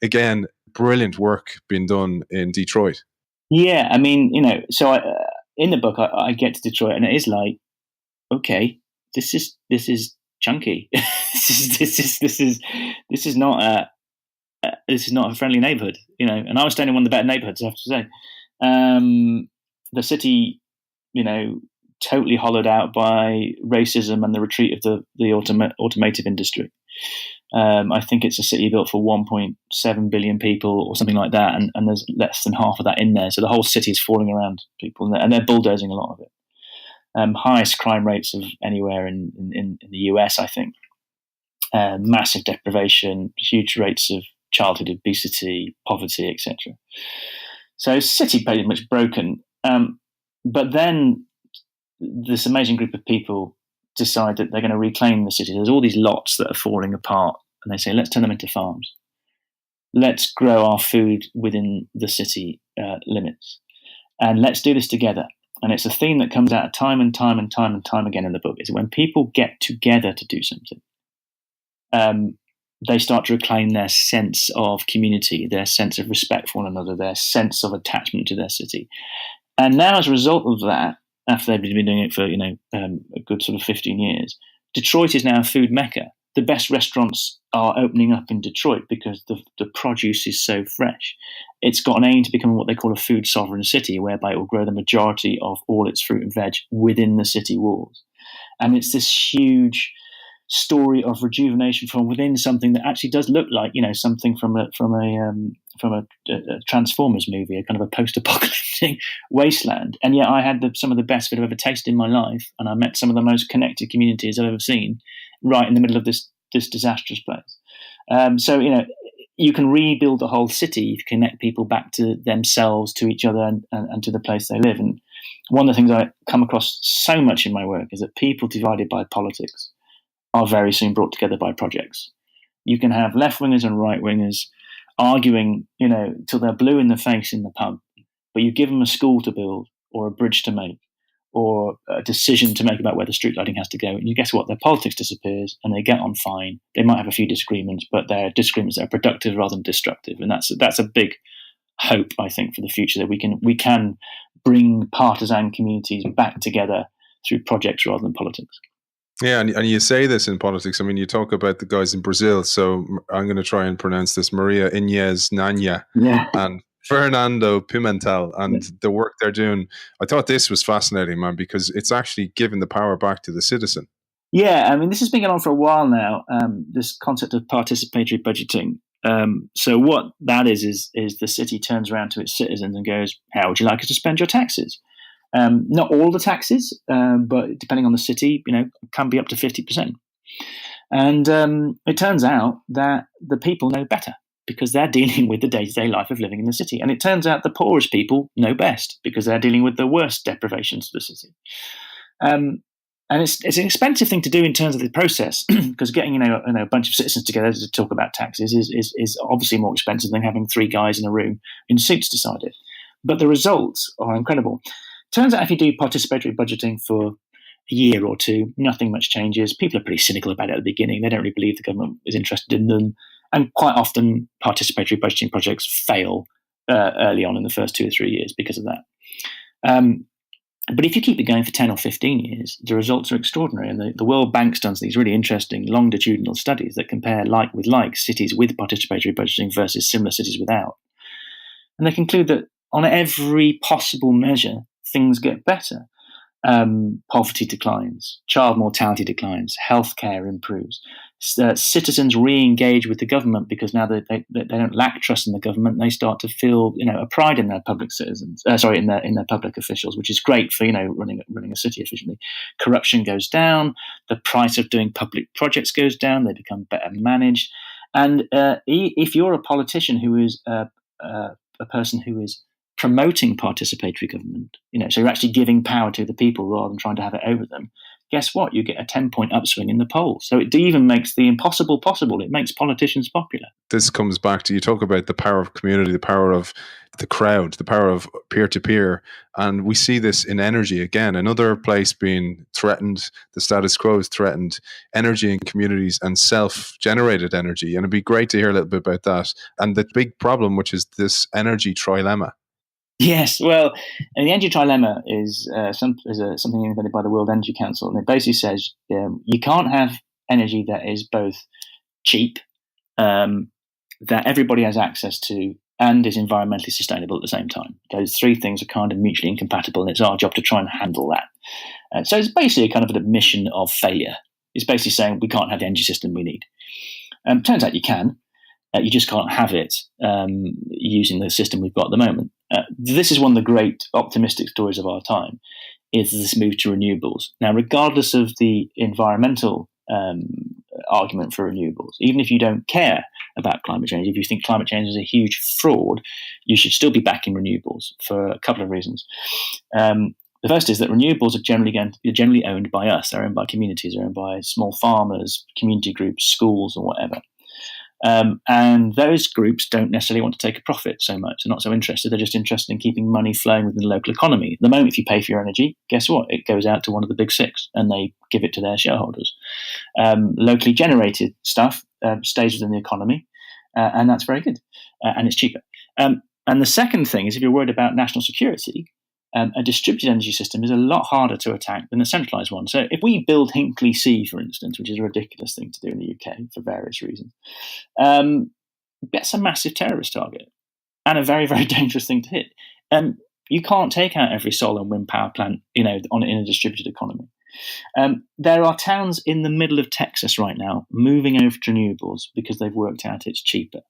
B: again, brilliant work being done in Detroit.
C: Yeah, I mean, so in the book I get to Detroit, and it is like, okay, this is chunky. this is not a friendly neighborhood, and I was staying in one of the better neighborhoods, I have to say. The city, totally hollowed out by racism and the retreat of the automotive industry. I think it's a city built for 1.7 billion people or something like that, and there's less than half of that in there. So the whole city is falling around people, and they're bulldozing a lot of it. Highest crime rates of anywhere in the US, I think. Massive deprivation, huge rates of childhood obesity, poverty, etc. So city pretty much broken. But then this amazing group of people decide that they're going to reclaim the city. There's all these lots that are falling apart, and they say, let's turn them into farms. Let's grow our food within the city limits, and let's do this together. And it's a theme that comes out time and time and time and time again in the book, is when people get together to do something, they start to reclaim their sense of community, their sense of respect for one another, their sense of attachment to their city. And now, as a result of that, after they've been doing it for a good sort of 15 years, Detroit is now a food mecca. The best restaurants are opening up in Detroit because the produce is so fresh. It's got an aim to become what they call a food sovereign city, whereby it will grow the majority of all its fruit and veg within the city walls. And it's this huge story of rejuvenation from within something that actually does look like, something from a Transformers movie, a kind of a post-apocalyptic wasteland. And yet I had some of the best food I've ever tasted in my life, and I met some of the most connected communities I've ever seen right in the middle of this disastrous place. So you can rebuild a whole city if you connect people back to themselves, to each other, and to the place they live. And one of the things I come across so much in my work is that people divided by politics are very soon brought together by projects. You can have left-wingers and right-wingers arguing, till they're blue in the face in the pub, but you give them a school to build or a bridge to make or a decision to make about where the street lighting has to go, and you guess what? Their politics disappears and they get on fine. They might have a few disagreements, but they're disagreements that are productive rather than destructive. And that's a big hope, I think, for the future, that we can bring partisan communities back together through projects rather than politics.
B: Yeah, and you say this in politics. I mean, you talk about the guys in Brazil. So I'm going to try and pronounce this: Maria Inês Nanya and Fernando Pimentel, and the work they're doing. I thought this was fascinating, man, because it's actually giving the power back to the citizen.
C: Yeah, I mean, this has been going on for a while now, this concept of participatory budgeting. So what that is the city turns around to its citizens and goes, how would you like us to spend your taxes? Not all the taxes, but depending on the city, can be up to 50%. And it turns out that the people know better because they're dealing with the day-to-day life of living in the city. And it turns out the poorest people know best because they're dealing with the worst deprivations of the city. And it's an expensive thing to do in terms of the process because getting a bunch of citizens together to talk about taxes is obviously more expensive than having three guys in a room in suits decide it. But the results are incredible. Turns out if you do participatory budgeting for a year or two, nothing much changes. People are pretty cynical about it at the beginning. They don't really believe the government is interested in them. And quite often, participatory budgeting projects fail early on in the first 2 or 3 years because of that. But if you keep it going for 10 or 15 years, the results are extraordinary. And the World Bank's done these really interesting longitudinal studies that compare like with like cities with participatory budgeting versus similar cities without. And they conclude that on every possible measure, things get better. Poverty declines, child mortality declines, healthcare improves. Citizens re-engage with the government because now they don't lack trust in the government. They start to feel a pride in their public citizens. In their public officials, which is great for running a city efficiently. Corruption goes down. The price of doing public projects goes down. They become better managed. And if you're a politician who is a person who is promoting participatory government, so you're actually giving power to the people rather than trying to have it over them, guess what? You get a 10-point upswing in the polls. So it even makes the impossible possible. It makes politicians popular.
B: This comes back to, you talk about the power of community, the power of the crowd, the power of peer-to-peer. And we see this in energy again. Another place being threatened, the status quo is threatened, energy in communities and self-generated energy. And it'd be great to hear a little bit about that. And the big problem, which is this energy trilemma.
C: Yes, well, and the energy trilemma is something invented by the World Energy Council, and it basically says you can't have energy that is both cheap, that everybody has access to, and is environmentally sustainable at the same time. Those three things are kind of mutually incompatible, and it's our job to try and handle that. So it's basically a kind of an admission of failure. It's basically saying we can't have the energy system we need. Turns out you can. You just can't have it using the system we've got at the moment. This is one of the great optimistic stories of our time, is this move to renewables. Now, regardless of the environmental argument for renewables, even if you don't care about climate change, if you think climate change is a huge fraud, you should still be backing renewables for a couple of reasons. The first is that renewables are generally owned by us. They're owned by communities. They're owned by small farmers, community groups, schools, or whatever. And those groups don't necessarily want to take a profit so much. They're not so interested. They're just interested in keeping money flowing within the local economy. At the moment, if you pay for your energy, guess what? It goes out to one of the big six and they give it to their shareholders. Locally generated stuff stays within the economy, and that's very good. And it's cheaper. And the second thing is, if you're worried about national security, A distributed energy system is a lot harder to attack than a centralized one. So if we build Hinkley C, for instance, which is a ridiculous thing to do in the UK for various reasons, that's a massive terrorist target and a very, very dangerous thing to hit. You can't take out every solar and wind power plant, in a distributed economy. There are towns in the middle of Texas right now moving over to renewables because they've worked out it's cheaper.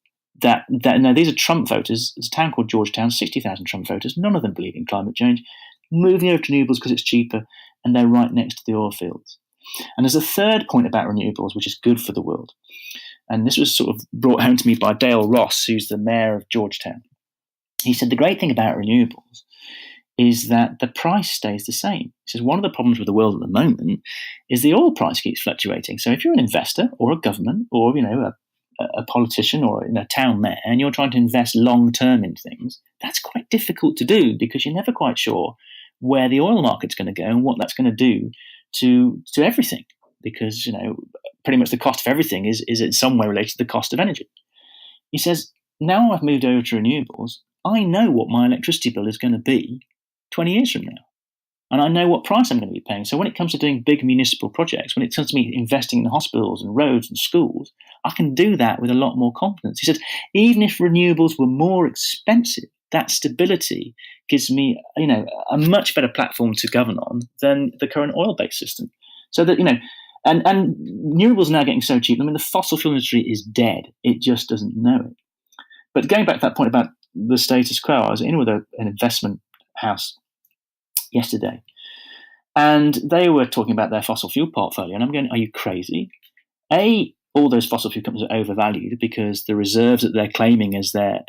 C: Now, these are Trump voters. There's a town called Georgetown, 60,000 Trump voters. None of them believe in climate change. Moving over to renewables because it's cheaper, and they're right next to the oil fields. And there's a third point about renewables, which is good for the world. And this was sort of brought home to me by Dale Ross, who's the mayor of Georgetown. He said the great thing about renewables is that the price stays the same. He says one of the problems with the world at the moment is the oil price keeps fluctuating. So if you're an investor or a government or a politician or a town mayor and you're trying to invest long term in things, that's quite difficult to do because you're never quite sure where the oil market's going to go and what that's going to do to everything. Because pretty much the cost of everything is in some way related to the cost of energy. He says now I've moved over to renewables, I know what my electricity bill is going to be 20 years from now. And I know what price I'm going to be paying. So when it comes to doing big municipal projects, when it comes to me investing in hospitals and roads and schools, I can do that with a lot more confidence. He said, even if renewables were more expensive, that stability gives me, a much better platform to govern on than the current oil-based system. So that, and renewables are now getting so cheap. I mean, the fossil fuel industry is dead. It just doesn't know it. But going back to that point about the status quo, I was in with an investment house yesterday, and they were talking about their fossil fuel portfolio, and I'm going, are you crazy? All those fossil fuel companies are overvalued because the reserves that they're claiming as their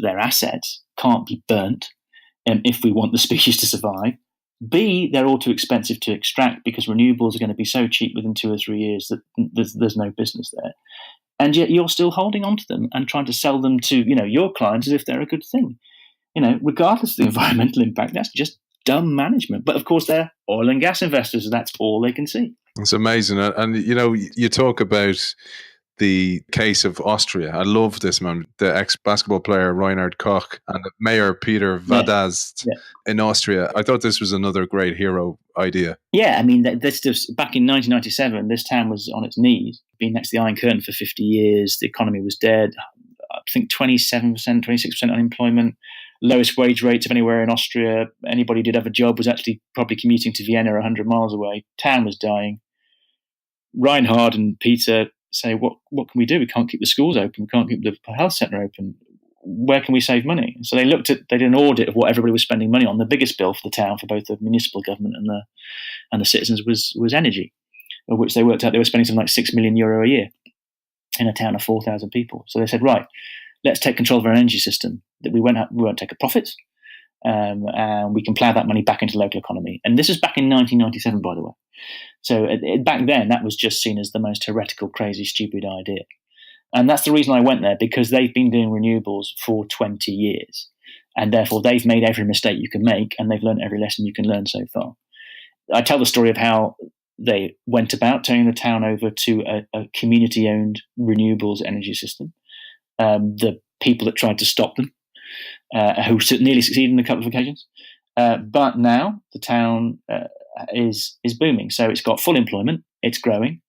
C: assets can't be burnt if we want the species to survive. B, they're all too expensive to extract because renewables are going to be so cheap within 2 or 3 years that there's no business there. And yet you're still holding on to them and trying to sell them to your clients as if they're a good thing. Regardless of the environmental impact, that's just dumb management. But of course, they're oil and gas investors, and that's all they can see.
B: It's amazing. And you talk about the case of Austria. I love this, man. The ex-basketball player Reinhard Koch and the mayor Peter Vadast in Austria. I thought this was another great hero idea.
C: Yeah, I mean, this just, back in 1997, this town was on its knees, been next to the Iron Curtain for 50 years. The economy was dead. I think 27%, 26% unemployment. Lowest wage rates of anywhere in Austria. Anybody who did have a job was actually probably commuting to Vienna 100 miles away. Town was dying. Reinhard and Peter say, what can we do? We can't keep the schools open. We can't keep the health centre open. Where can we save money? So they did an audit of what everybody was spending money on. The biggest bill for the town, for both the municipal government and the citizens, was energy, of which they worked out they were spending something like €6 million a year in a town of 4,000 people. So they said, right, let's take control of our energy system. That we won't take a profit, and we can plough that money back into the local economy. And this was back in 1997, by the way. So back then, that was just seen as the most heretical, crazy, stupid idea. And that's the reason I went there, because they've been doing renewables for 20 years. And therefore, they've made every mistake you can make, and they've learned every lesson you can learn so far. I tell the story of how they went about turning the town over to a community-owned renewables energy system. The people that tried to stop them, who nearly succeeded in a couple of occasions. But now the town is booming. So it's got full employment. It's growing.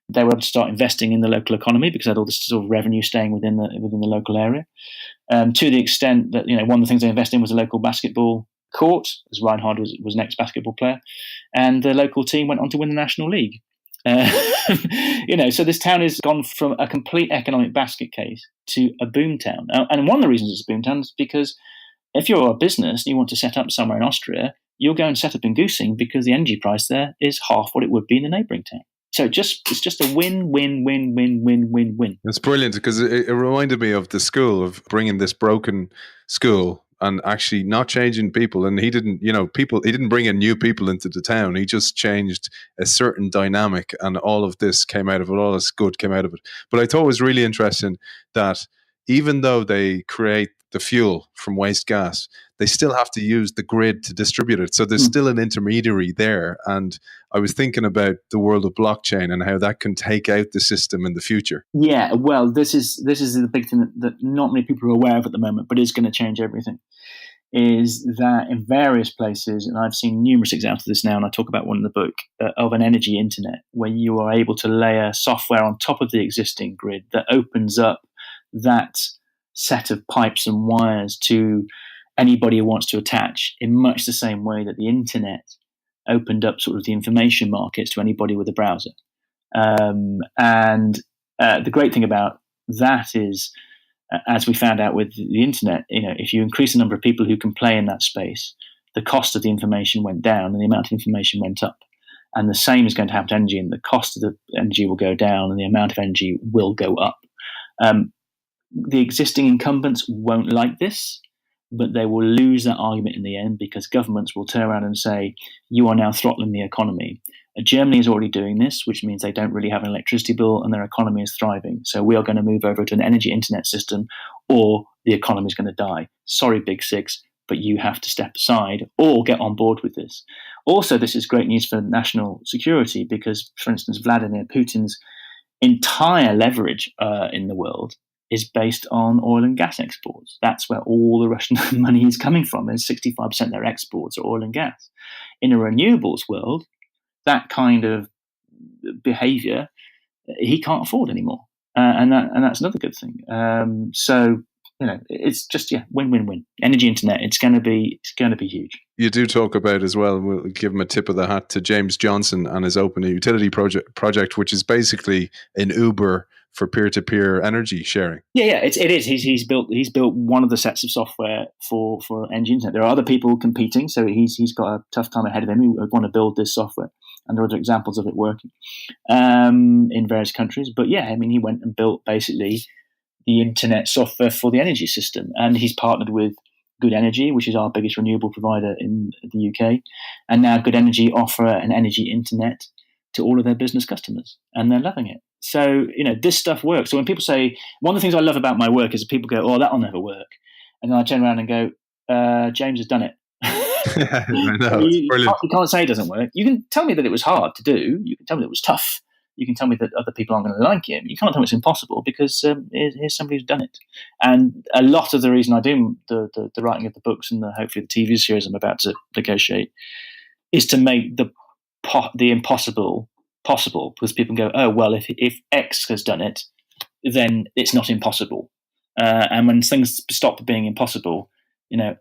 C: They were able to start investing in the local economy because they had all this sort of revenue staying within the local area. To the extent that one of the things they invested in was a local basketball court, as Reinhard was an ex-basketball player, and the local team went on to win the National League. So this town has gone from a complete economic basket case to a boom town. And one of the reasons it's a boom town is because if you're a business and you want to set up somewhere in Austria, you'll go and set up in Goosing because the energy price there is half what it would be in the neighbouring town. So it's just a win, win, win, win, win, win, win.
B: It's brilliant because it reminded me of the school, of bringing this broken school and actually not changing people. And he didn't bring in new people into the town. He just changed a certain dynamic, and all of this came out of it. All this good came out of it. But I thought it was really interesting that even though they create the fuel from waste gas, they still have to use the grid to distribute it. So there's still an intermediary there. And I was thinking about the world of blockchain and how that can take out the system in the future.
C: Yeah, well, this is the big thing that not many people are aware of at the moment, but is going to change everything. is that in various places, and I've seen numerous examples of this now, and I talk about one in the book, of an energy internet where you are able to layer software on top of the existing grid that opens up that set of pipes and wires to anybody who wants to attach, in much the same way that the internet opened up sort of the information markets to anybody with a browser. And the great thing about that is, as we found out with the internet, if you increase the number of people who can play in that space, the cost of the information went down and the amount of information went up. And the same is going to happen to energy, and the cost of the energy will go down and the amount of energy will go up. The existing incumbents won't like this, but they will lose that argument in the end, because governments will turn around and say, you are now throttling the economy. Germany is already doing this, which means they don't really have an electricity bill and their economy is thriving. So we are going to move over to an energy internet system, or the economy is going to die. Sorry, Big Six, but you have to step aside or get on board with this. Also, this is great news for national security because, for instance, Vladimir Putin's entire leverage in the world is based on oil and gas exports. That's where all the Russian money is coming from. And 65% of their exports are oil and gas. In a renewables world, that kind of behavior he can't afford anymore, and that's another good thing. So it's just win-win-win. Energy internet, it's going to be huge.
B: You do talk about as well. We'll give him a tip of the hat to James Johnson and his Open Utility project, which is basically an Uber for peer-to-peer energy sharing.
C: Yeah, it is. He's built one of the sets of software for energy internet. There are other people competing, so he's got a tough time ahead of him who want to build this software. And there are other examples of it working in various countries. But he went and built basically the internet software for the energy system. And he's partnered with Good Energy, which is our biggest renewable provider in the UK. And now Good Energy offer an energy internet to all of their business customers, and they're loving it. So, this stuff works. So when people say, one of the things I love about my work is that people go, oh, that'll never work. And then I turn around and go, James has done it.
B: I know, it's brilliant.
C: You can't say it doesn't work. You can tell me that it was hard to do. You can tell me that it was tough. You can tell me that other people aren't going to like it. You can't tell me it's impossible, because here's somebody who's done it. And a lot of the reason I do the writing of the books and hopefully the TV series I'm about to negotiate is to make the impossible possible, because people go, oh, well, if X has done it, then it's not impossible. And when things stop being impossible,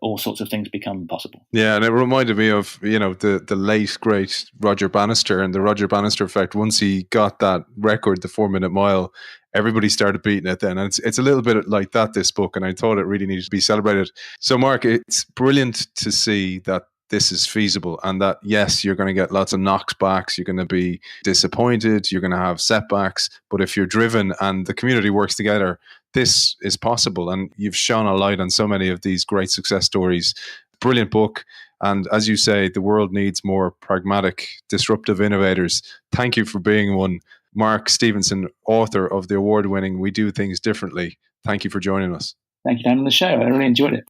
C: all sorts of things become possible.
B: Yeah, and it reminded me of, the late, great Roger Bannister and the Roger Bannister effect. Once he got that record, the 4-minute mile, everybody started beating it then. And it's a little bit like that, this book, and I thought it really needed to be celebrated. So, Mark, it's brilliant to see that this is feasible, and that, yes, you're going to get lots of knockbacks, you're going to be disappointed, you're going to have setbacks, but if you're driven and the community works together, this is possible. And you've shone a light on so many of these great success stories. Brilliant book. And as you say, the world needs more pragmatic, disruptive innovators. Thank you for being one. Mark Stevenson, author of the award-winning We Do Things Differently. Thank you for joining us.
C: Thank you for having the show. I really enjoyed it.